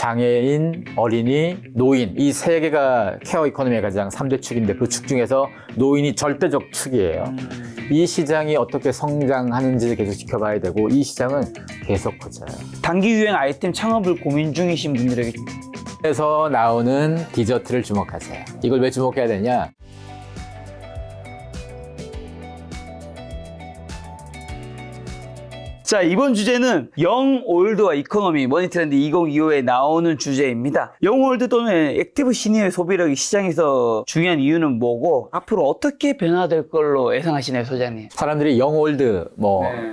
장애인, 어린이, 노인 이 세 개가 케어 이코노미의 가장 3대 축인데 그 축 중에서 노인이 절대적 축이에요. 이 시장이 어떻게 성장하는지 계속 지켜봐야 되고 이 시장은 계속 커져요. 단기 유행 아이템 창업을 고민 중이신 분들에게 에서 나오는 디저트를 주목하세요. 이걸 왜 주목해야 되냐? 자, 이번 주제는 영 올드와 이코노미 머니트렌드 2025에 나오는 주제입니다. 영 올드 또는 액티브 시니어의 소비력이 시장에서 중요한 이유는 뭐고 앞으로 어떻게 변화될 걸로 예상하시나요, 소장님? 사람들이 영올드,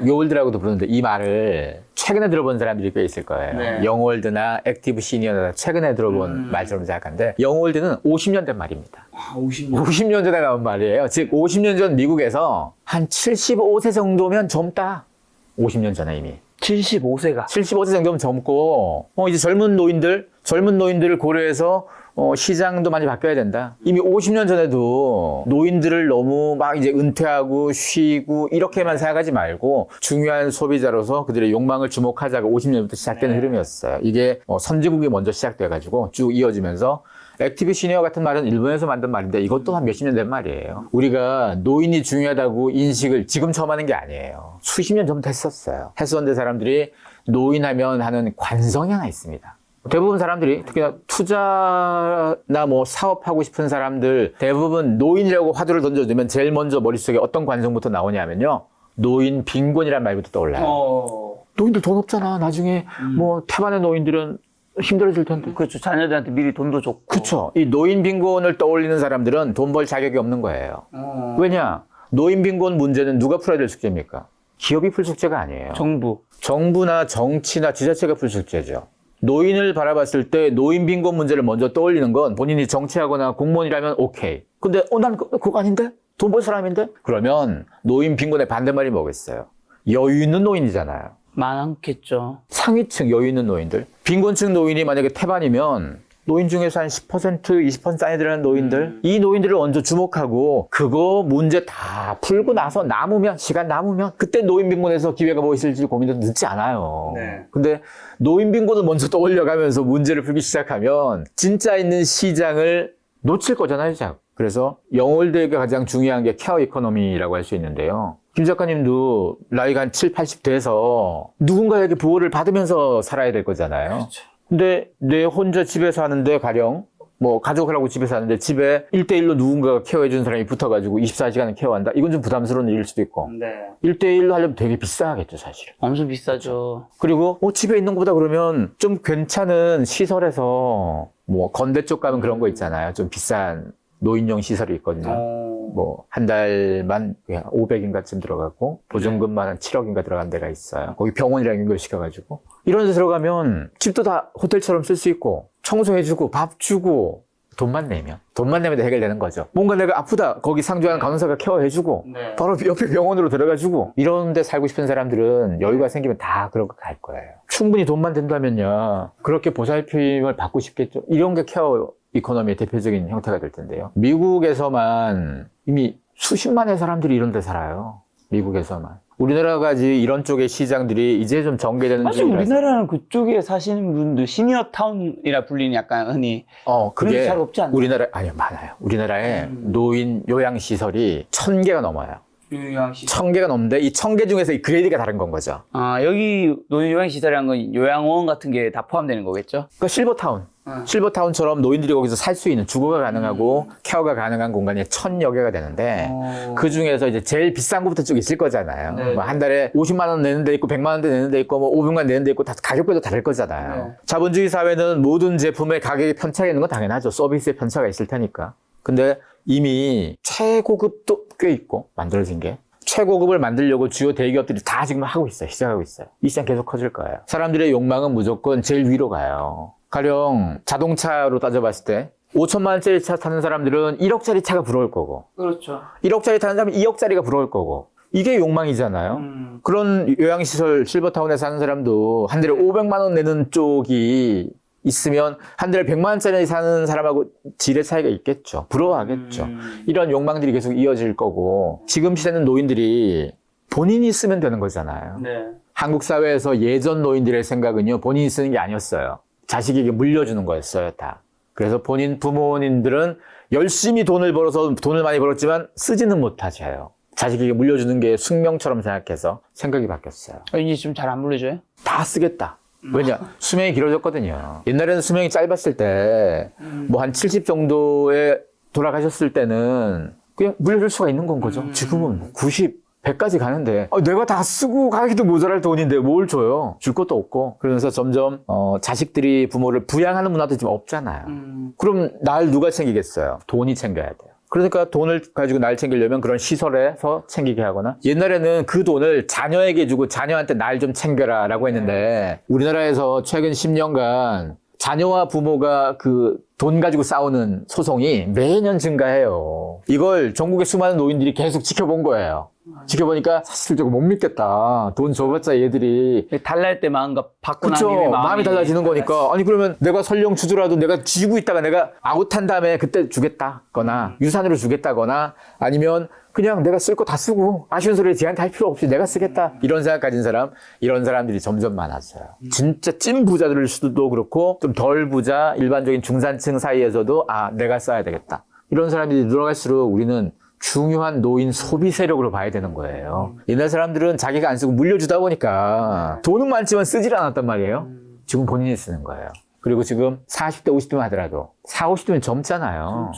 요올드라고도 부르는데 이 말을 최근에 들어본 사람들이 꽤 있을 거예요. 영올드나 액티브 시니어나 최근에 들어본 말처럼 생각하는데 영올드는 50년 된 말입니다. 50년. 50년 전에 나온 말이에요. 즉 50년 전 미국에서 한 75세 정도면 젊다. 50년 전에 이미. 75세가. 75세 정도면 젊고 이제 젊은 노인들을 고려해서 시장도 많이 바뀌어야 된다. 이미 50년 전에도 노인들을 너무 막 이제 은퇴하고 쉬고 이렇게만 생각하지 말고 중요한 소비자로서 그들의 욕망을 주목하자가 50년부터 시작된 흐름이었어요. 이게 선진국이 먼저 시작돼가지고 쭉 이어지면서 액티브 시니어 같은 말은 일본에서 만든 말인데 이것도 한 몇십 년 된 말이에요. 우리가 노인이 중요하다고 인식을 지금 처음 하는 게 아니에요. 수십 년 전부터 했었어요. 해수원대 사람들이 노인하면 하는 관성이 하나 있습니다. 대부분 사람들이 특히나 투자나 뭐 사업하고 싶은 사람들 대부분 노인이라고 화두를 던져주면 제일 먼저 머릿속에 어떤 관성부터 나오냐면요. 노인 빈곤이란 말부터 떠올라요. 노인들 돈 없잖아. 나중에 뭐 태반의 노인들은 힘들어질 텐데. 그렇죠. 자녀들한테 미리 돈도 줬고. 그렇죠. 이 노인 빈곤을 떠올리는 사람들은 돈 벌 자격이 없는 거예요. 왜냐? 노인 빈곤 문제는 누가 풀어야 될 숙제입니까? 기업이 풀 숙제가 아니에요. 정부나 정치나 지자체가 풀 숙제죠. 노인을 바라봤을 때 노인 빈곤 문제를 먼저 떠올리는 건 본인이 정치하거나 공무원이라면 오케이. 근데 난 그거 아닌데? 돈 벌 사람인데? 그러면 노인 빈곤의 반대말이 뭐겠어요? 여유 있는 노인이잖아요. 많겠죠. 상위층 여유 있는 노인들. 빈곤층 노인이 만약에 태반이면 노인 중에서 한 10%, 20% 안에 들어가는 노인들. 이 노인들을 먼저 주목하고 그거 문제 다 풀고 나서 시간 남으면 그때 노인 빈곤에서 기회가 뭐 있을지 고민도 늦지 않아요. 근데 노인 빈곤을 먼저 떠올려가면서 문제를 풀기 시작하면 진짜 있는 시장을 놓칠 거잖아요, 시장. 그래서 영월대가 가장 중요한 게 케어 이코노미라고 할 수 있는데요. 김 작가님도 나이가 한 7, 80 돼서 누군가에게 보호를 받으면서 살아야 될 거잖아요. 그렇죠. 근데 내 혼자 집에서 하는데 가령 뭐 가족하고 집에서 하는데 집에 1대1로 누군가가 케어해주는 사람이 붙어가지고 24시간을 케어한다? 이건 좀 부담스러운 일일 수도 있고 1대1로 하려면 되게 비싸겠죠, 사실. 엄청 비싸죠. 그리고 집에 있는 것보다 그러면 좀 괜찮은 시설에서 뭐 건대 쪽 가면 그런 거 있잖아요. 좀 비싼 노인용 시설이 있거든요. 뭐 한 달만 500인가쯤 들어가고 보증금만 한 7억인가 들어간 데가 있어요. 거기 병원이랑 연결시켜가지고 이런 데 들어가면 집도 다 호텔처럼 쓸 수 있고 청소해주고 밥 주고 돈만 내면 해결되는 거죠. 뭔가 내가 아프다 거기 상주하는 간호사가 케어해주고 바로 옆에 병원으로 들어가주고 이런 데 살고 싶은 사람들은 여유가 생기면 다 그런 거 갈 거예요. 충분히 돈만 된다면요 그렇게 보살핌을 받고 싶겠죠. 이런 게 케어 이코노미의 대표적인 형태가 될 텐데요. 미국에서만 이미 수십만의 사람들이 이런 데 살아요. 미국에서만. 우리나라가 이런 쪽의 시장들이 이제 좀 전개되는 사실 우리나라는 그쪽에 사시는 분들 시니어 타운이라 불리는 약간 흔히 그게 잘 없지 않나요? 아니요, 많아요. 우리나라에 노인 요양시설이 1000개가 넘어요. 1000개가 넘는데 이 1000개 중에서 이 그레이드가 다른 건 거죠. 여기 노인 요양시설이라는 건 요양원 같은 게 다 포함되는 거겠죠? 그러니까 실버타운. 실버타운처럼 노인들이 거기서 살 수 있는 주거가 가능하고 케어가 가능한 공간이 1000여 개가 되는데 그 중에서 이제 제일 비싼 것부터 쭉 있을 거잖아요. 뭐 한 달에 50만 원 내는 데 있고 100만 원 내는 데 있고 뭐 500만 원 내는 데 있고 다 가격별로 다를 거잖아요. 자본주의 사회는 모든 제품의 가격이 편차가 있는 건 당연하죠. 서비스의 편차가 있을 테니까. 근데 이미 최고급도 꽤 있고 만들어진 게 최고급을 만들려고 주요 대기업들이 다 지금 하고 있어요. 시작하고 있어요. 이 시장 계속 커질 거예요. 사람들의 욕망은 무조건 제일 위로 가요. 가령 자동차로 따져봤을 때 5천만 원짜리 차 타는 사람들은 1억짜리 차가 부러울 거고 그렇죠. 1억짜리 타는 사람은 2억짜리가 부러울 거고 이게 욕망이잖아요. 그런 요양시설 실버타운에 사는 사람도 한 달에 500만 원 내는 쪽이 있으면 한 달에 100만 원짜리 사는 사람하고 질의 차이가 있겠죠. 부러워하겠죠. 이런 욕망들이 계속 이어질 거고 지금 시대는 노인들이 본인이 쓰면 되는 거잖아요. 한국 사회에서 예전 노인들의 생각은요 본인이 쓰는 게 아니었어요. 자식에게 물려주는 거였어요, 다. 그래서 본인 부모님들은 열심히 돈을 벌어서 돈을 많이 벌었지만 쓰지는 못하셔요. 자식에게 물려주는 게 숙명처럼 생각해서 생각이 바뀌었어요. 이제 좀 잘 안 물려줘요? 다 쓰겠다. 왜냐? 수명이 길어졌거든요. 옛날에는 수명이 짧았을 때, 뭐 한 70 정도에 돌아가셨을 때는 그냥 물려줄 수가 있는 건 거죠. 지금은 90, 100까지 가는데, 내가 다 쓰고 가기도 모자랄 돈인데 뭘 줘요? 줄 것도 없고. 그러면서 점점, 자식들이 부모를 부양하는 문화도 지금 없잖아요. 그럼 날 누가 챙기겠어요? 돈이 챙겨야 돼요. 그러니까 돈을 가지고 날 챙기려면 그런 시설에서 챙기게 하거나 옛날에는 그 돈을 자녀에게 주고 자녀한테 날 좀 챙겨라 라고 했는데 우리나라에서 최근 10년간 자녀와 부모가 그 돈 가지고 싸우는 소송이 매년 증가해요. 이걸 전국의 수많은 노인들이 계속 지켜본 거예요. 지켜보니까 사실 저거 못 믿겠다. 돈 줘봤자 얘들이 달랄 때 마음과 받고 그쵸. 나면 마음이 달라지는 거니까. 아니 그러면 내가 설령 주더라도 내가 쥐고 있다가 내가 아웃한 다음에 그때 주겠다거나 유산으로 주겠다거나 아니면 그냥 내가 쓸 거 다 쓰고 아쉬운 소리 쟤한테 할 필요 없이 내가 쓰겠다. 이런 생각 가진 사람, 이런 사람들이 점점 많아져요. 진짜 찐 부자들 수도 그렇고 좀 덜 부자, 일반적인 중산층 사이에서도 내가 써야 되겠다. 이런 사람들이 늘어갈수록 우리는 중요한 노인 소비 세력으로 봐야 되는 거예요. 옛날 사람들은 자기가 안 쓰고 물려주다 보니까 돈은 많지만 쓰질 않았단 말이에요. 지금 본인이 쓰는 거예요. 그리고 지금 40대, 50대만 하더라도 40, 50대면 젊잖아요.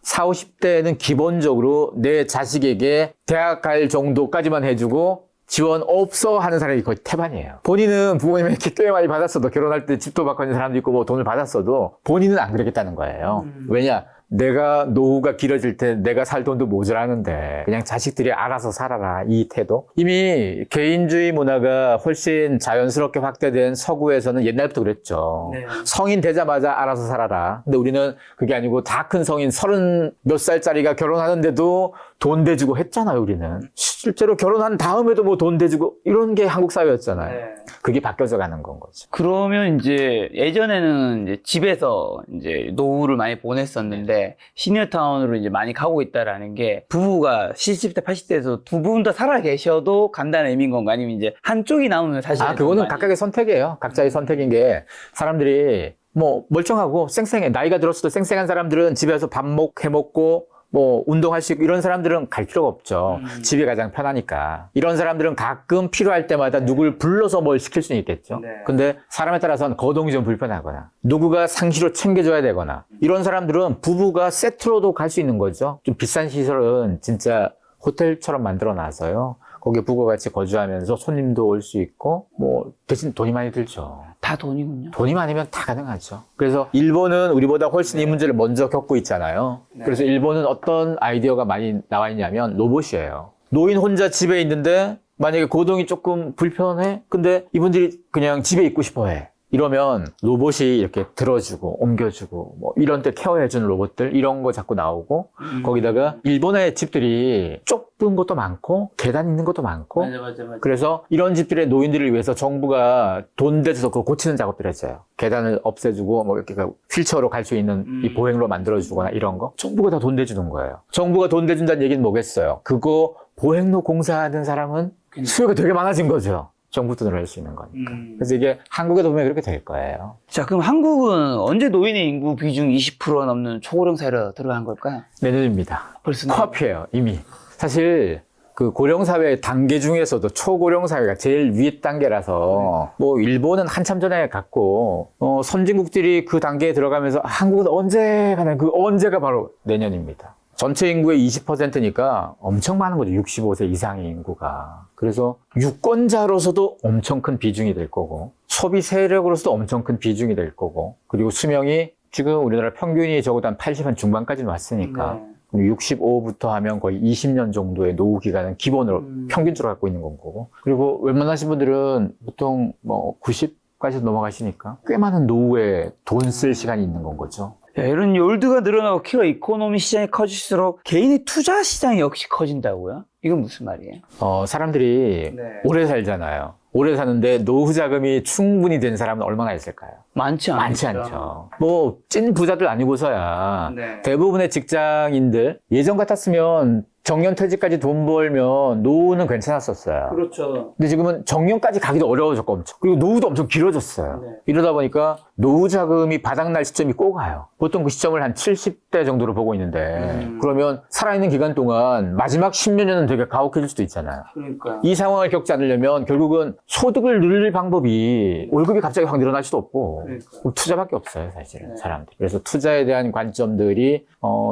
40, 50대는 기본적으로 내 자식에게 대학 갈 정도까지만 해주고 지원 없어 하는 사람이 거의 태반이에요. 본인은 부모님에게 꽤 많이 받았어도 결혼할 때 집도 받고 있는 사람도 있고 뭐 돈을 받았어도 본인은 안 그러겠다는 거예요. 왜냐? 내가 노후가 길어질 때 내가 살 돈도 모자라는데 그냥 자식들이 알아서 살아라 이 태도. 이미 개인주의 문화가 훨씬 자연스럽게 확대된 서구에서는 옛날부터 그랬죠. 네. 성인 되자마자 알아서 살아라. 근데 우리는 그게 아니고 다 큰 성인 30 몇 살짜리가 결혼하는데도 돈 대주고 했잖아요. 우리는 실제로 결혼한 다음에도 뭐 돈 대주고 이런 게 한국 사회였잖아요. 네. 그게 바뀌어져 가는 건 거죠. 그러면 이제 예전에는 이제 집에서 이제 노후를 많이 보냈었는데 시니어타운으로 이제 많이 가고 있다라는 게 부부가 70대, 80대에서 두 분 다 살아 계셔도 간다는 의미인 건가? 아니면 이제 한쪽이 남으면 사실 그거는 각각의 선택이에요. 각자의 선택인 게 사람들이 뭐 멀쩡하고 쌩쌩해. 나이가 들었어도 쌩쌩한 사람들은 집에서 밥 해먹고 뭐 운동할 수 있고 이런 사람들은 갈 필요가 없죠. 집이 가장 편하니까. 이런 사람들은 가끔 필요할 때마다 누굴 불러서 뭘 시킬 수는 있겠죠. 네. 근데 사람에 따라서는 거동이 좀 불편하거나 누구가 상시로 챙겨줘야 되거나 이런 사람들은 부부가 세트로도 갈 수 있는 거죠. 좀 비싼 시설은 진짜 호텔처럼 만들어 놔서요. 거기에 부부가 같이 거주하면서 손님도 올 수 있고 뭐 대신 돈이 많이 들죠. 다 돈이군요. 돈이 많으면 다 가능하죠. 그래서 일본은 우리보다 훨씬 이 문제를 먼저 겪고 있잖아요. 그래서 일본은 어떤 아이디어가 많이 나와 있냐면 로봇이에요. 노인 혼자 집에 있는데 만약에 거동이 조금 불편해? 근데 이분들이 그냥 집에 있고 싶어 해. 이러면 로봇이 이렇게 들어주고 옮겨주고 뭐 이런 때 케어해주는 로봇들 이런 거 자꾸 나오고 거기다가 일본의 집들이 좁은 것도 많고 계단 있는 것도 많고 맞아. 그래서 이런 집들의 노인들을 위해서 정부가 돈 대줘서 그거 고치는 작업들을 해줘요. 계단을 없애주고 뭐 이렇게 휠체어로 갈 수 있는 이 보행로 만들어주거나 이런 거 정부가 다 돈 대주는 거예요. 정부가 돈 대준다는 얘기는 뭐겠어요? 그거 보행로 공사하는 사람은 수요가 되게 많아진 거죠. 정부 돈으로 할 수 있는 거니까. 그래서 이게 한국에도 보면 그렇게 될 거예요. 자, 그럼 한국은 언제 노인의 인구 비중 20% 넘는 초고령 사회로 들어간 걸까요? 내년입니다. 벌써 코앞이에요, 이미. 사실 그 고령 사회 단계 중에서도 초고령 사회가 제일 위 단계라서 뭐 일본은 한참 전에 갔고 선진국들이 그 단계에 들어가면서 한국은 언제 가나 그 언제가 바로 내년입니다. 전체 인구의 20%니까 엄청 많은 거죠. 65세 이상의 인구가. 그래서 유권자로서도 엄청 큰 비중이 될 거고 소비 세력으로서도 엄청 큰 비중이 될 거고 그리고 수명이 지금 우리나라 평균이 적어도 한 80한 중반까지는 왔으니까 65부터 하면 거의 20년 정도의 노후 기간은 기본으로 평균적으로 갖고 있는 건 거고 그리고 웬만하신 분들은 보통 뭐 90까지 넘어가시니까 꽤 많은 노후에 돈 쓸 시간이 있는 건 거죠. 야, 이런 열드가 늘어나고 킬러 이코노미 시장이 커질수록 개인의 투자 시장이 역시 커진다고요? 이건 무슨 말이에요? 사람들이 오래 살잖아요. 오래 사는데 노후 자금이 충분히 된 사람은 얼마나 있을까요? 많지 않죠. 뭐 찐 부자들 아니고서야 네. 대부분의 직장인들 예전 같았으면 정년퇴직까지 돈 벌면 노후는 괜찮았었어요. 그렇죠. 근데 지금은 정년까지 가기도 어려워졌고 엄청. 그리고 노후도 엄청 길어졌어요. 네. 이러다 보니까 노후 자금이 바닥날 시점이 꼭 와요. 보통 그 시점을 한 70대 정도로 보고 있는데 그러면 살아있는 기간 동안 마지막 10몇 년은 되게 가혹해질 수도 있잖아요. 그러니까요. 이 상황을 겪지 않으려면 결국은 소득을 늘릴 방법이 월급이 갑자기 확 늘어날 수도 없고 그러니까요. 투자밖에 없어요, 사실은 네. 사람들이. 그래서 투자에 대한 관점들이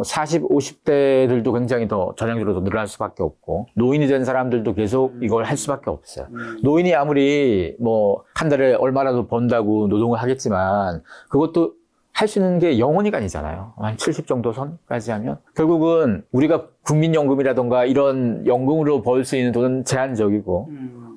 40, 50대들도 굉장히 더 전향적으로 늘어날 수밖에 없고 노인이 된 사람들도 계속 이걸 할 수밖에 없어요. 노인이 아무리 뭐 한 달에 얼마라도 번다고 노동을 하겠지만 그것도 할 수 있는 게 영원히가 아니잖아요. 한 70 정도 선까지 하면 결국은 우리가 국민연금이라던가 이런 연금으로 벌 수 있는 돈은 제한적이고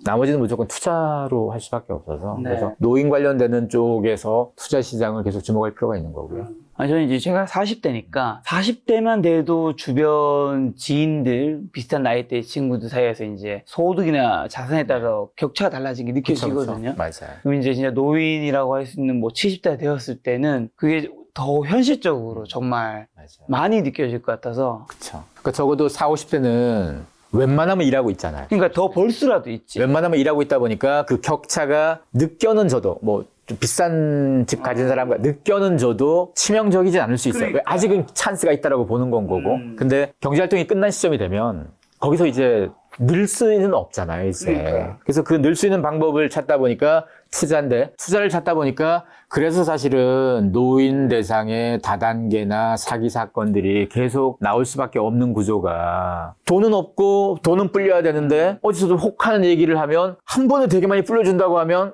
나머지는 무조건 투자로 할 수밖에 없어서 네. 그래서 노인 관련되는 쪽에서 투자 시장을 계속 주목할 필요가 있는 거고요. 아니, 저는 이제 제가 40대니까 40대만 돼도 주변 지인들 비슷한 나이대 친구들 사이에서 이제 소득이나 자산에 따라서 격차가 달라진 게 느껴지거든요. 맞아요. 그럼 이제 진짜 노인이라고 할 수 있는 뭐 70대 되었을 때는 그게 더 현실적으로 정말 맞아요. 많이 느껴질 것 같아서 그렇죠. 그러니까 적어도 40, 50대는 웬만하면 일하고 있잖아요. 그러니까 더 벌 수라도 있지. 웬만하면 일하고 있다 보니까 그 격차가 늦겨는 져도 뭐 좀 비싼 집 가진 사람과 늦겨는 져도 치명적이진 않을 수 있어요. 그러니까. 아직은 찬스가 있다라고 보는 건 거고. 근데 경제활동이 끝난 시점이 되면 거기서 이제 늘 수는 없잖아요, 이제. 그러니까요. 그래서 그 늘 수 있는 방법을 찾다 보니까 투자인데 투자를 찾다 보니까 그래서 사실은 노인 대상의 다단계나 사기 사건들이 계속 나올 수밖에 없는 구조가 돈은 없고 돈은 불려야 되는데 어디서도 혹하는 얘기를 하면 한 번에 되게 많이 불려준다고 하면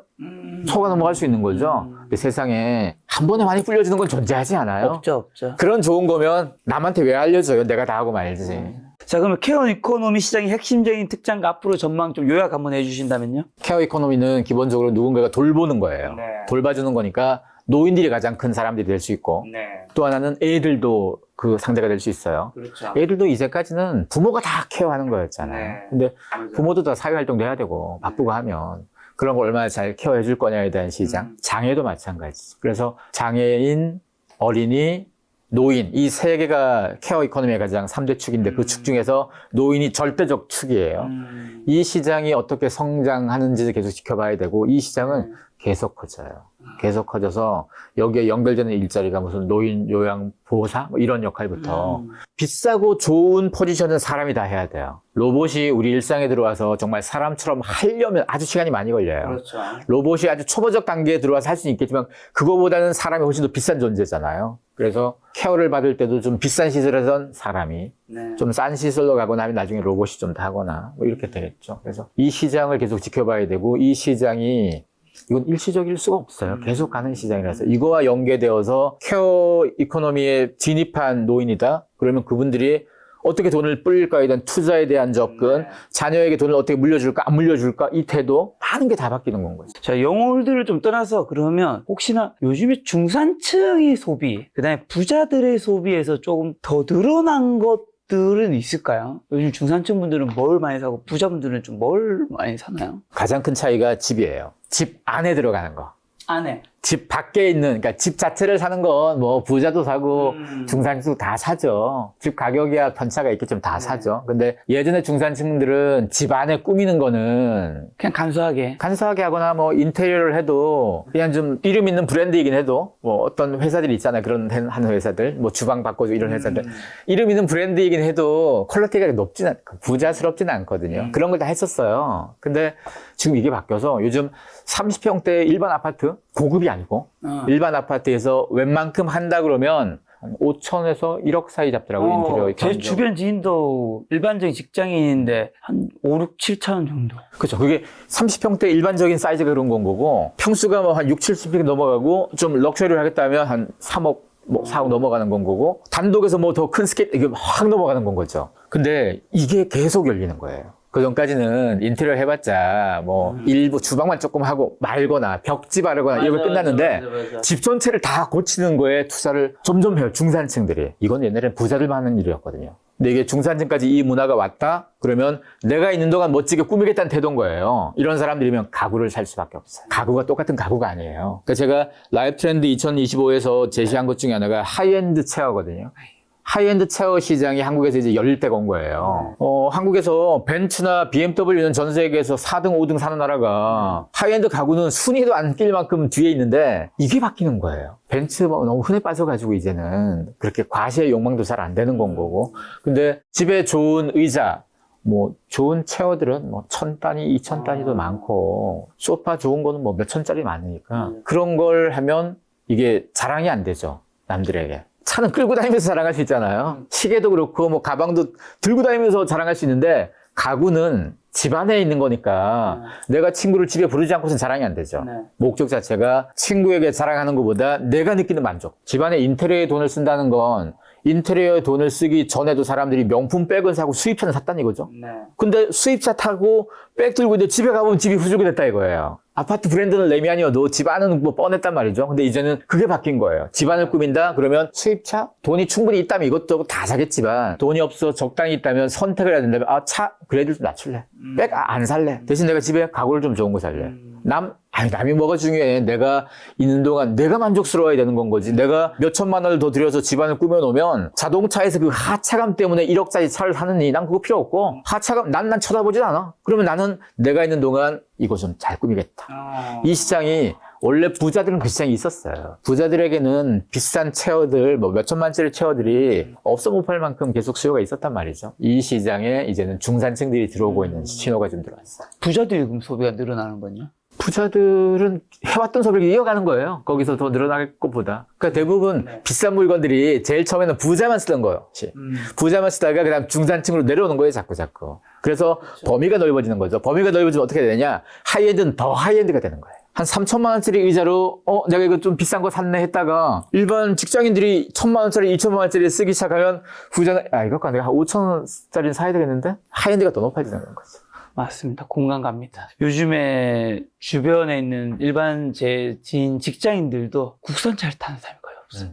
속아 넘어갈 수 있는 거죠. 근데 세상에 한 번에 많이 불려주는 건 존재하지 않아요. 없죠. 그런 좋은 거면 남한테 왜 알려줘요? 내가 다 하고 말지. 자, 그러면 케어 이코노미 시장의 핵심적인 특장과 앞으로 전망 좀 요약 한번 해주신다면요? 케어 이코노미는 기본적으로 누군가가 돌보는 거예요. 네. 돌봐주는 거니까 노인들이 가장 큰 사람들이 될 수 있고 네. 또 하나는 애들도 그 상대가 될 수 있어요. 그렇죠. 애들도 이제까지는 부모가 다 케어하는 거였잖아요. 네. 근데 부모도 다 사회활동도 해야 되고 바쁘고 하면 그런 걸 얼마나 잘 케어해 줄 거냐에 대한 시장. 장애도 마찬가지죠. 그래서 장애인, 어린이, 노인 이 세 개가 케어 이코노미의 가장 3대 축인데 그 축 중에서 노인이 절대적 축이에요. 이 시장이 어떻게 성장하는지 계속 지켜봐야 되고 이 시장은 계속 커져요. 계속 커져서 여기에 연결되는 일자리가 무슨 노인 요양 보호사 뭐 이런 역할부터 비싸고 좋은 포지션은 사람이 다 해야 돼요. 로봇이 우리 일상에 들어와서 정말 사람처럼 하려면 아주 시간이 많이 걸려요. 그렇죠. 로봇이 아주 초보적 단계에 들어와서 할 수는 있겠지만 그거보다는 사람이 훨씬 더 비싼 존재잖아요. 그래서 케어를 받을 때도 좀 비싼 시설에선 사람이 네. 좀 싼 시설로 가거나 하면 나중에 로봇이 좀 타거나 뭐 이렇게 되겠죠. 그래서 이 시장을 계속 지켜봐야 되고 이 시장이 이건 일시적일 수가 없어요. 계속 가는 시장이라서 이거와 연계되어서 케어 이코노미에 진입한 노인이다. 그러면 그분들이 어떻게 돈을 불릴까에 대한 투자에 대한 접근, 자녀에게 돈을 어떻게 물려줄까, 안 물려줄까, 이 태도, 많은 게 다 바뀌는 건 거죠. 자, 영월들을 좀 떠나서 그러면 혹시나 요즘에 중산층의 소비, 그 다음에 부자들의 소비에서 조금 더 늘어난 것들은 있을까요? 요즘 중산층 분들은 뭘 많이 사고 부자분들은 좀 뭘 많이 사나요? 가장 큰 차이가 집이에요. 집 안에 들어가는 거. 안에. 집 밖에 있는, 그러니까 집 자체를 사는 건 뭐 부자도 사고 중산층도 다 사죠. 집 가격이야 편차가 있겠지만 다 사죠. 근데 예전에 중산층들은 집 안에 꾸미는 거는 그냥 간소하게 하거나 뭐 인테리어를 해도 그냥 좀 이름 있는 브랜드이긴 해도 뭐 어떤 회사들이 있잖아요. 그런 하는 회사들, 뭐 주방 바꿔주고 이런 회사들. 이름 있는 브랜드이긴 해도 퀄리티가 높진 않고 부자스럽지는 않거든요. 그런 걸 다 했었어요. 근데 지금 이게 바뀌어서 요즘 30평대 일반 아파트, 고급이 아니고 일반 아파트에서 웬만큼 한다 그러면 한 5천에서 1억 사이 잡더라고요. 인테리어. 제 주변 지인도 일반적인 직장인인데 한 5, 6, 7천 정도. 그렇죠. 그게 30평대 일반적인 사이즈가 그런 건 거고 평수가 뭐 한 6, 70평 넘어가고 좀 럭셔리를 하겠다면 한 3억 뭐 4억 넘어가는 건 거고 단독에서 뭐 더 큰 스케일 이게 확 넘어가는 건 거죠. 근데 이게 계속 열리는 거예요. 그 전까지는 인테리어 해봤자 뭐 일부 주방만 조금 하고 말거나 벽지 바르거나 이러면 끝났는데 맞아. 집 전체를 다 고치는 거에 투자를 점점 해요. 중산층들이. 이건 옛날엔 부자들만 하는 일이었거든요. 근데 이게 중산층까지 이 문화가 왔다? 그러면 내가 있는 동안 멋지게 꾸미겠다는 태도인 거예요. 이런 사람들이면 가구를 살 수밖에 없어요. 가구가 똑같은 가구가 아니에요. 그러니까 제가 라이프 트렌드 2025에서 제시한 것 중에 하나가 하이엔드 체어거든요. 하이엔드 체어 시장이 한국에서 이제 열릴 때가 온 거예요. 한국에서 벤츠나 BMW는 전 세계에서 4등, 5등 사는 나라가 하이엔드 가구는 순위도 안 낄 만큼 뒤에 있는데 이게 바뀌는 거예요. 벤츠 너무 흔해 빠져가지고 이제는 그렇게 과시의 욕망도 잘 안 되는 건 거고. 근데 집에 좋은 의자, 뭐 좋은 체어들은 뭐 1,000단위, 2,000단위도 많고 소파 좋은 거는 뭐 몇 천짜리 많으니까 그런 걸 하면 이게 자랑이 안 되죠. 남들에게. 차는 끌고 다니면서 자랑할 수 있잖아요. 시계도 그렇고 뭐 가방도 들고 다니면서 자랑할 수 있는데 가구는 집 안에 있는 거니까 내가 친구를 집에 부르지 않고서는 자랑이 안 되죠. 네. 목적 자체가 친구에게 자랑하는 것보다 내가 느끼는 만족. 집 안에 인테리어에 돈을 쓴다는 건 인테리어에 돈을 쓰기 전에도 사람들이 명품 백을 사고 수입차는 샀다는 이거죠. 네. 근데 수입차 타고 백 들고 이제 집에 가보면 집이 후줄기 됐다 이거예요. 아파트 브랜드는 레미안이어도 집 안은 뭐 뻔했단 말이죠. 근데 이제는 그게 바뀐 거예요. 집 안을 꾸민다? 그러면 수입차? 돈이 충분히 있다면 이것저것 다 사겠지만 돈이 없어 적당히 있다면 선택을 해야 된다면 차 그래도 좀 낮출래. 백 안 살래. 대신 내가 집에 가구를 좀 좋은 거 살래. 남이 뭐가 중요해. 내가 있는 동안 내가 만족스러워야 되는 건 거지. 내가 몇 천만 원을 더 들여서 집안을 꾸며놓으면 자동차에서 그 하차감 때문에 1억짜리 차를 사느니 난 그거 필요 없고 하차감 난 쳐다보진 않아. 그러면 나는 내가 있는 동안 이거 좀 잘 꾸미겠다. 이 시장이 원래 부자들은 그 시장이 있었어요. 부자들에게는 비싼 체어들, 뭐 몇 천만짜리 체어들이 없어 못 팔 만큼 계속 수요가 있었단 말이죠. 이 시장에 이제는 중산층들이 들어오고 있는 신호가 좀 들어왔어요. 부자들이 그럼 소비가 늘어나는 건요? 부자들은 해왔던 소비를 이어가는 거예요. 거기서 더 늘어날 것보다. 그러니까 대부분 비싼 물건들이 제일 처음에는 부자만 쓰던 거예요. 부자만 쓰다가 그다음 중산층으로 내려오는 거예요. 자꾸. 그래서 범위가 넓어지는 거죠. 범위가 넓어지면 어떻게 되느냐. 하이엔드는 더 하이엔드가 되는 거예요. 한 3천만 원짜리 의자로 내가 이거 좀 비싼 거 샀네 했다가 일반 직장인들이 1,000만 원짜리, 2천만 원짜리 쓰기 시작하면 부자는 이거 내가 한 5천 원짜리는 사야 되겠는데? 하이엔드가 더 높아지는 거죠. 맞습니다. 공감 갑니다. 요즘에 주변에 있는 일반 제 지인 직장인들도 국산차를 타는 사람이 거의 없어요.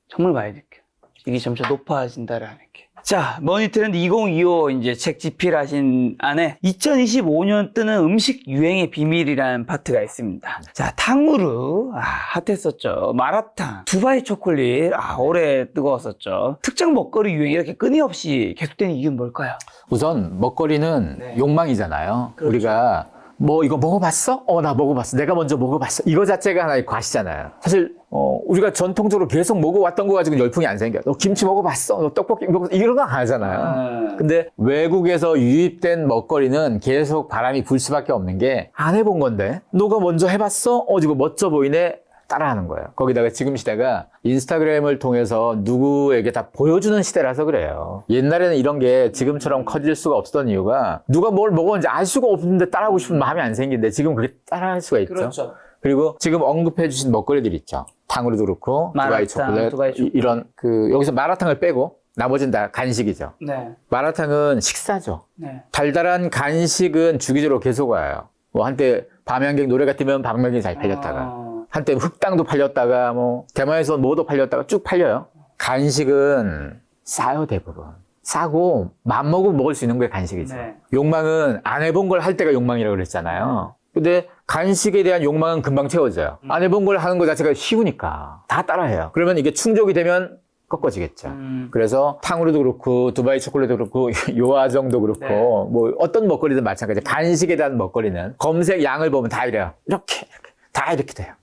정말 많이 느껴요. 이게 점차 높아진다라는 게. 자, 머니트렌드 2025 이제 책 집필하신 안에 2025년 뜨는 음식 유행의 비밀이라는 파트가 있습니다. 자, 탕후루, 핫했었죠. 마라탕, 두바이 초콜릿, 올해 뜨거웠었죠. 특정 먹거리 유행 이렇게 끊임없이 계속되는 이유는 뭘까요? 우선 먹거리는 욕망이잖아요. 그렇죠. 우리가 뭐 이거 먹어봤어? 나 먹어봤어. 내가 먼저 먹어봤어. 이거 자체가 하나의 과시잖아요. 사실 우리가 전통적으로 계속 먹어왔던 거 가지고 열풍이 안 생겨요. 너 김치 먹어봤어? 너 떡볶이 먹어봤어? 이런 거 안 하잖아요. 근데 외국에서 유입된 먹거리는 계속 바람이 불 수밖에 없는 게 안 해본 건데 너가 먼저 해봤어? 이거 멋져 보이네? 따라하는 거예요. 거기다가 지금 시대가 인스타그램을 통해서 누구에게 다 보여주는 시대라서 그래요. 옛날에는 이런 게 지금처럼 커질 수가 없었던 이유가 누가 뭘 먹었는지 알 수가 없는데 따라하고 싶은 마음이 안 생기는데 지금 그게 따라할 수가 있죠. 그렇죠. 그리고 지금 언급해 주신 먹거리들 있죠. 탕후루도 그렇고 마라탕, 두바이 초콜릿 이런 여기서 마라탕을 빼고 나머지는 다 간식이죠. 네. 마라탕은 식사죠. 네. 달달한 간식은 주기적으로 계속 와요. 뭐 한때 밤양갱 노래가 뜨면 밤양갱이 잘 팔렸다가 한때 흑당도 팔렸다가 뭐 대만에서 뭐도 팔렸다가 쭉 팔려요. 간식은 싸요 대부분. 싸고 맘먹으면 먹을 수 있는 게 간식이죠. 네. 욕망은 안 해본 걸 할 때가 욕망이라고 그랬잖아요. 근데 간식에 대한 욕망은 금방 채워져요. 안 해본 걸 하는 것 자체가 쉬우니까 다 따라해요. 그러면 이게 충족이 되면 꺾어지겠죠. 그래서 탕후루도 그렇고 두바이 초콜릿도 그렇고 요아정도 그렇고 뭐 어떤 먹거리든 마찬가지예요. 간식에 대한 먹거리는 검색 양을 보면 다 이래요. 이렇게 다 이렇게 돼요.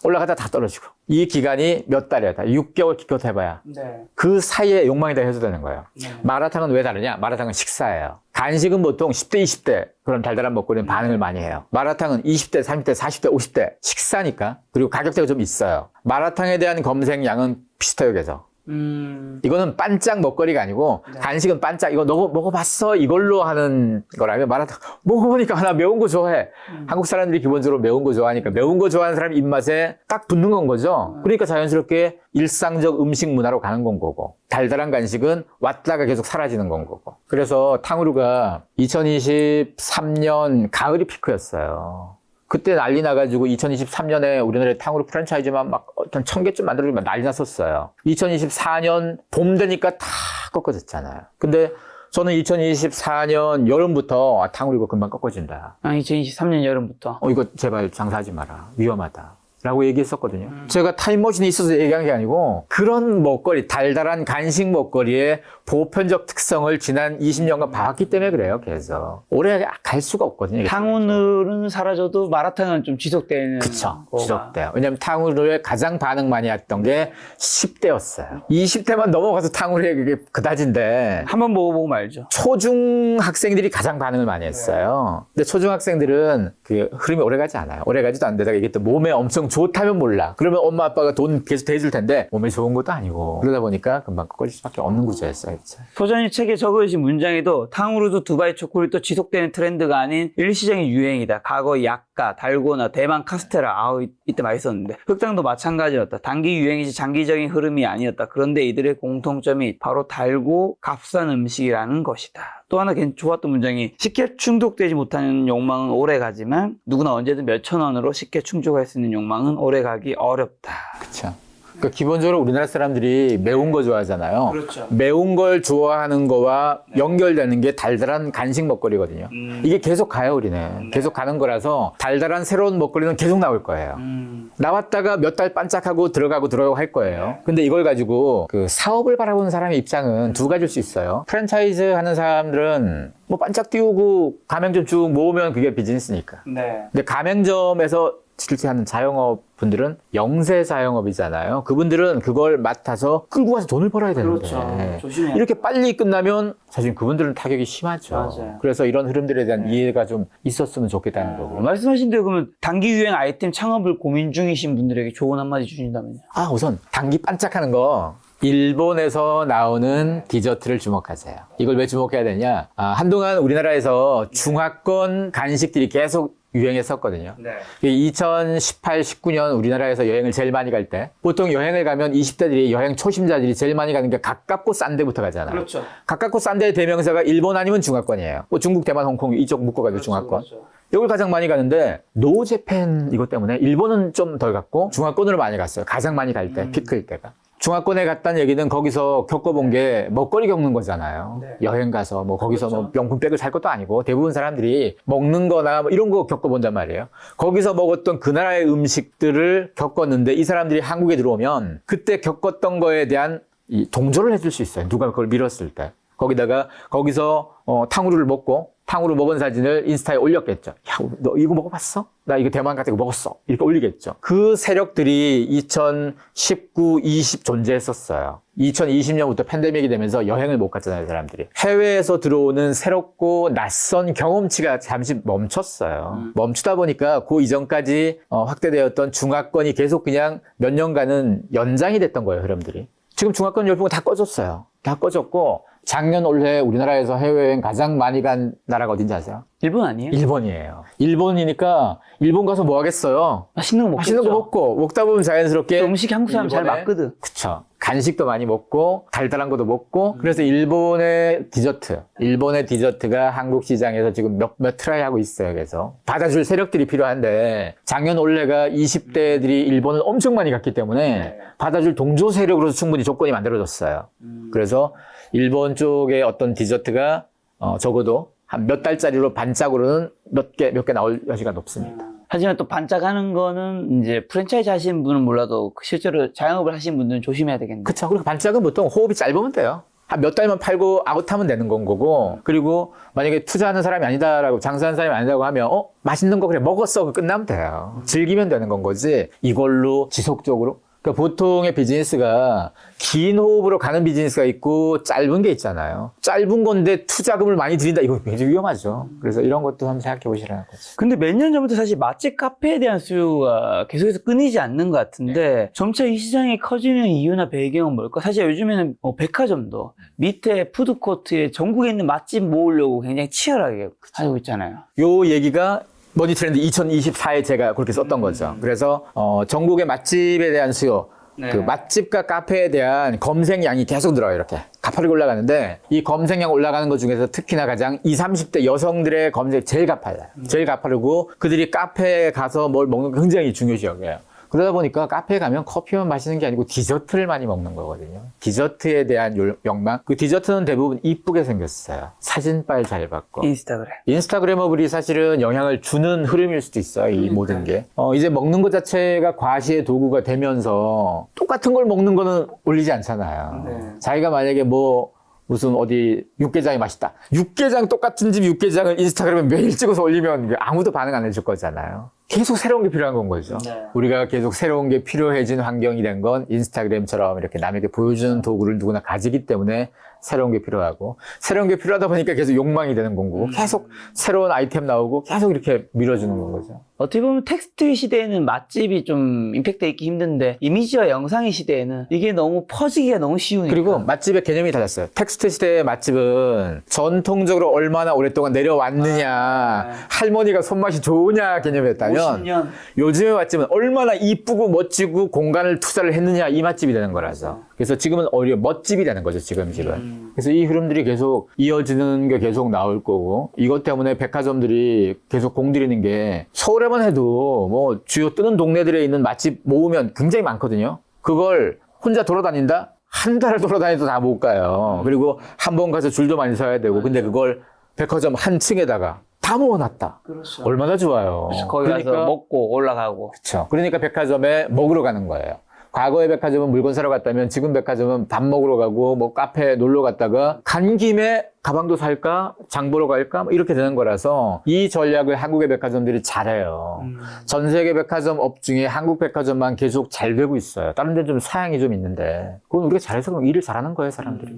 올라가다 다 떨어지고. 이 기간이 몇 달이에요. 다 6개월 기껏 해봐야. 그 사이에 욕망이 다 해소되는 거예요. 마라탕은 왜 다르냐? 마라탕은 식사예요. 간식은 보통 10대, 20대 그런 달달한 먹거리는 반응을 많이 해요. 마라탕은 20대, 30대, 40대, 50대 식사니까. 그리고 가격대가 좀 있어요. 마라탕에 대한 검색량은 비슷해요, 계속. 이거는 반짝 먹거리가 아니고 간식은 반짝 이거 너 먹어봤어 이걸로 하는 거라면 마라탕 먹어보니까 나 매운 거 좋아해. 한국 사람들이 기본적으로 매운 거 좋아하니까 매운 거 좋아하는 사람 입맛에 딱 붙는 건 거죠. 그러니까 자연스럽게 일상적 음식 문화로 가는 건 거고 달달한 간식은 왔다가 계속 사라지는 건 거고. 그래서 탕후루가 2023년 가을이 피크였어요. 그때 난리 나가지고 2023년에 우리나라에 탕후루 프랜차이즈만 막 1,000개쯤 만들어주면 난리 났었어요. 2024년 봄 되니까 다 꺾어졌잖아요. 근데 저는 2024년 여름부터 탕후루 이거 금방 꺾어진다. 2023년 여름부터. 이거 제발 장사하지 마라. 위험하다. 라고 얘기했었거든요. 제가 타임머신이 있어서 얘기한 게 아니고 그런 먹거리, 달달한 간식 먹거리의 보편적 특성을 지난 20년간 봐왔기 때문에 그래요. 그래서 오래 갈 수가 없거든요. 탕후루는 사라져도 마라탕은 좀 지속되는. 그쵸. 거가. 지속돼요. 왜냐면 탕후루에 가장 반응 많이 했던 게 10대였어요. 20대만 넘어가서 탕후루에 그게 그다지인데 한번 먹어보면 알죠. 초중학생들이 가장 반응을 많이 했어요. 근데 초중학생들은 그 흐름이 오래가지 않아요. 오래가지도 안 되다가 이게 또 몸에 엄청 좋다면 몰라. 그러면 엄마 아빠가 돈 계속 대줄 텐데 몸에 좋은 것도 아니고 그러다 보니까 금방 꺼질 수밖에 없는 구조였어요. 진짜. 소장님 책에 적으신 문장에도 탕후루도 두바이 초콜릿도 지속되는 트렌드가 아닌 일시적인 유행이다. 과거 약가, 달고나, 대만 카스테라. 아우 이때 맛있었는데. 흑당도 마찬가지였다. 단기 유행이지 장기적인 흐름이 아니었다. 그런데 이들의 공통점이 바로 달고 값싼 음식이라는 것이다. 또 하나 좋았던 문장이 쉽게 충족되지 못하는 욕망은 오래가지만 누구나 언제든 몇천 원으로 쉽게 충족할 수 있는 욕망은 오래가기 어렵다. 그쵸. 그러니까 기본적으로 우리나라 사람들이 매운 거 좋아하잖아요. 그렇죠. 매운 걸 좋아하는 거와 연결되는 게 달달한 간식 먹거리거든요. 이게 계속 가요, 우리는. 계속 가는 거라서 달달한 새로운 먹거리는 계속 나올 거예요. 나왔다가 몇 달 반짝하고 들어가고 할 거예요. 근데 이걸 가지고 그 사업을 바라보는 사람의 입장은 두 가지일 수 있어요. 프랜차이즈 하는 사람들은 뭐 반짝 띄우고 가맹점 쭉 모으면 그게 비즈니스니까. 네. 근데 가맹점에서 실제하는 자영업 분들은 영세 자영업이잖아요. 그분들은 그걸 맡아서 끌고 가서 돈을 벌어야 되는데 그렇죠. 조심해야 이렇게 빨리 끝나면 사실 그분들은 타격이 심하죠. 맞아요. 그래서 이런 흐름들에 대한 이해가 좀 있었으면 좋겠다는 거고. 말씀하신 대로 그러면 단기 유행 아이템 창업을 고민 중이신 분들에게 조언 한마디 주신다면요? 우선 단기 반짝하는 거 일본에서 나오는 디저트를 주목하세요. 이걸 왜 주목해야 되냐? 한동안 우리나라에서 중화권 간식들이 계속 유행했었거든요. 네. 2018, 19년 우리나라에서 여행을 제일 많이 갈 때 보통 여행을 가면 20대들이 여행 초심자들이 제일 많이 가는 게 가깝고 싼 데부터 가잖아요. 그렇죠. 가깝고 싼 데의 대명사가 일본 아니면 중화권이에요. 뭐 중국, 대만, 홍콩 이쪽 묶어가지고 중화권. 그렇죠. 이걸 가장 많이 가는데 노제팬 이것 때문에 일본은 좀 덜 갔고 중화권으로 많이 갔어요. 가장 많이 갈 때, 피크일 때가. 중화권에 갔다는 얘기는 거기서 겪어본 게 먹거리 겪는 거잖아요. 네. 여행 가서 뭐 거기서 그렇죠. 뭐 명품백을 살 것도 아니고 대부분 사람들이 먹는 거나 뭐 이런 거 겪어본단 말이에요. 거기서 먹었던 그 나라의 음식들을 겪었는데 이 사람들이 한국에 들어오면 그때 겪었던 거에 대한 이 동조를 해줄 수 있어요. 누가 그걸 밀었을 때. 거기다가 거기서 탕후루를 먹고 탕후루 먹은 사진을 인스타에 올렸겠죠. 야, 너 이거 먹어봤어? 나 이거 대만 갔다 이거 먹었어. 이렇게 올리겠죠. 그 세력들이 2019, 20 존재했었어요. 2020년부터 팬데믹이 되면서 여행을 못 갔잖아요, 사람들이. 해외에서 들어오는 새롭고 낯선 경험치가 잠시 멈췄어요. 멈추다 보니까 그 이전까지 확대되었던 중화권이 계속 그냥 몇 년간은 연장이 됐던 거예요, 흐름들이. 지금 중화권 열풍은 다 꺼졌어요. 다 꺼졌고 작년 올해 우리나라에서 해외여행 가장 많이 간 나라가 어딘지 아세요? 일본 아니에요? 일본이에요. 일본이니까 일본 가서 뭐 하겠어요? 맛있는 거 먹겠죠. 맛있는 거 먹고 먹다 보면 자연스럽게 또 음식이 한국 사람 잘 일본에 맞거든. 그쵸. 간식도 많이 먹고 달달한 것도 먹고 그래서 일본의 디저트가 한국 시장에서 지금 몇 트라이 하고 있어요. 그래서 받아줄 세력들이 필요한데 작년 올해가 20대들이 일본을 엄청 많이 갔기 때문에 받아줄 동조 세력으로서 충분히 조건이 만들어졌어요. 그래서 일본 쪽의 어떤 디저트가 적어도 한 몇 달짜리로 반짝으로는 몇 개 나올 여지가 높습니다. 하지만 또 반짝하는 거는 이제 프랜차이즈 하시는 분은 몰라도 실제로 자영업을 하시는 분들은 조심해야 되겠네요. 그쵸. 그리고 반짝은 보통 호흡이 짧으면 돼요. 한 몇 달만 팔고 아웃하면 되는 건 거고, 그리고 만약에 투자하는 사람이 아니다라고, 장사하는 사람이 아니다고 하면, 맛있는 거 그래, 먹었어. 그 끝나면 돼요. 즐기면 되는 건 거지, 이걸로 지속적으로. 그러니까 보통의 비즈니스가 긴 호흡으로 가는 비즈니스가 있고 짧은 게 있잖아요. 짧은 건데 투자금을 많이 들인다. 이거 굉장히 위험하죠. 그래서 이런 것도 한번 생각해 보시라는 거죠. 근데 몇 년 전부터 사실 맛집 카페에 대한 수요가 계속해서 끊이지 않는 것 같은데 점차 이 시장이 커지는 이유나 배경은 뭘까? 사실 요즘에는 백화점도 밑에 푸드코트에 전국에 있는 맛집 모으려고 굉장히 치열하게 하고 있잖아요. 요 얘기가 머니 트렌드 2024에 제가 그렇게 썼던 거죠. 그래서 전국의 맛집에 대한 수요, 네. 그 맛집과 카페에 대한 검색량이 계속 늘어요. 이렇게 가파르게 올라가는데 이 검색량 올라가는 것 중에서 특히나 가장 20, 30대 여성들의 검색이 제일 가파르요. 제일 가파르고 그들이 카페에 가서 뭘 먹는 거 굉장히 중요시 여겨요. 그러다 보니까 카페에 가면 커피만 마시는 게 아니고 디저트를 많이 먹는 거거든요. 디저트에 대한 욕망. 그 디저트는 대부분 이쁘게 생겼어요. 사진빨 잘 받고. 인스타그래머블이 사실은 영향을 주는 흐름일 수도 있어요. 이 모든 게. 이제 먹는 것 자체가 과시의 도구가 되면서 똑같은 걸 먹는 거는 올리지 않잖아요. 네. 자기가 만약에 무슨 어디 육개장이 맛있다. 육개장 똑같은 집 육개장을 인스타그램에 매일 찍어서 올리면 아무도 반응 안 해줄 거잖아요. 계속 새로운 게 필요한 건 거죠. 네. 우리가 계속 새로운 게 필요해진 환경이 된 건 인스타그램처럼 이렇게 남에게 보여주는 도구를 누구나 가지기 때문에 새로운 게 필요하고, 새로운 게 필요하다 보니까 계속 욕망이 되는 거고, 계속 새로운 아이템 나오고 계속 이렇게 밀어주는 건 거죠. 어떻게 보면 텍스트 시대에는 맛집이 좀 임팩트 있기 힘든데 이미지와 영상의 시대에는 이게 너무 퍼지기가 너무 쉬우니까. 그리고 맛집의 개념이 달랐어요. 텍스트 시대의 맛집은 전통적으로 얼마나 오랫동안 내려왔느냐, 할머니가 손맛이 좋으냐 개념이었다면 50년. 요즘의 맛집은 얼마나 이쁘고 멋지고 공간을 투자를 했느냐, 이 맛집이 되는 거라서. 그래서 지금은 오히려 멋집이 되는 거죠, 지금은. 그래서 이 흐름들이 계속 이어지는 게 계속 나올 거고, 이것 때문에 백화점들이 계속 공들이는 게, 서울에만 해도 뭐 주요 뜨는 동네들에 있는 맛집 모으면 굉장히 많거든요. 그걸 혼자 돌아다닌다? 한 달을 돌아다니도 다 못 가요. 그리고 한 번 가서 줄도 많이 서야 되고, 근데 그걸 백화점 한 층에다가 다 모아놨다. 그렇죠. 얼마나 좋아요. 거기 가서 먹고 올라가고. 그렇죠. 그러니까 백화점에 먹으러 가는 거예요. 과거의 백화점은 물건 사러 갔다면 지금 백화점은 밥 먹으러 가고 뭐 카페에 놀러 갔다가 간 김에 가방도 살까? 장 보러 갈까? 뭐 이렇게 되는 거라서 이 전략을 한국의 백화점들이 잘해요. 전 세계 백화점 업 중에 한국 백화점만 계속 잘 되고 있어요. 다른 데는 좀 사양이 좀 있는데 그건 우리가 잘해서 그럼 일을 잘하는 거예요, 사람들이.